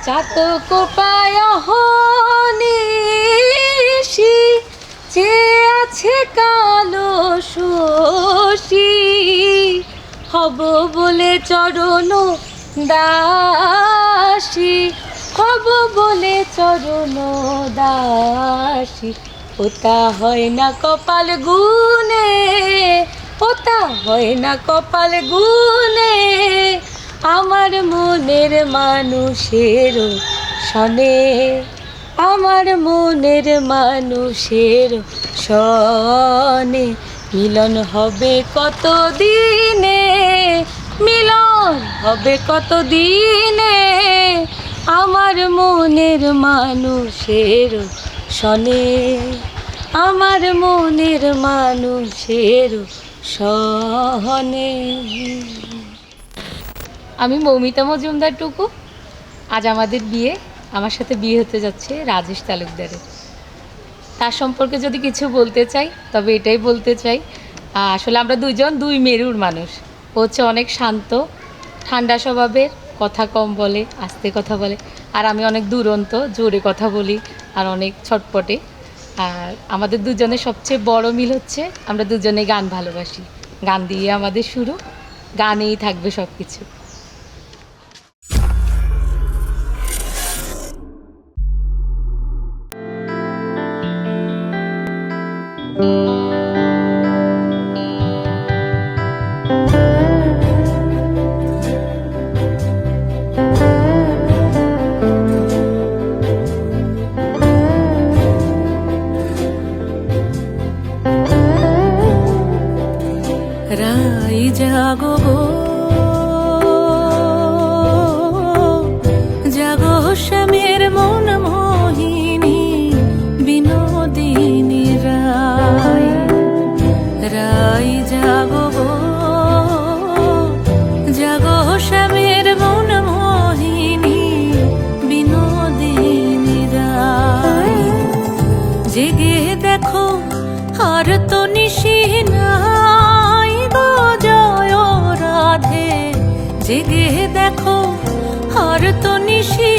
চাতক পায় নিশি, চেয়ে আছে কালো শশী, হব বলে চরণ দাসী, হব বলে চরণ দাসী। ওটা হয় না কপাল গুনে, ওটা হয় না কপাল গুনে, আমার মনের মানুষের সনে, আমার মনের মানুষের সনে। মিলন হবে কত দিনে, মিলন হবে কত দিনে, আমার মনের মানুষের সনে, আমার মনের মানুষের সনে। আমি মৌমিতা মজুমদার টুকু। আজ আমাদের বিয়ে, আমার সাথে বিয়ে হতে যাচ্ছে রাজেশ তালুকদারের। তার সম্পর্কে যদি কিছু বলতে চাই তবে এটাই বলতে চাই, আসলে আমরা দুজন দুই মেরুর মানুষ। ও হচ্ছে অনেক শান্ত, ঠান্ডা স্বভাবের, কথা কম বলে, আস্তে কথা বলে। আর আমি অনেক দুরন্ত, জোরে কথা বলি আর অনেক ছটপটে। আর আমাদের দুজনের সবচেয়ে বড় মিল হচ্ছে আমরা দুজনে গান ভালোবাসি। গান দিয়ে আমাদের শুরু, গানেই থাকবে সব কিছু। রাই জাগো গো, জাগো শ্যামের মন মোহিনী বিনোদিনী রাই। রাই জাগো গো, জাগো শ্যামের মন মোহিনী বিনোদিনী রাই। জেগে দেখো আর তো নিশি নাই গো জয় রাধে, জেগে দেখো আর তো নিশি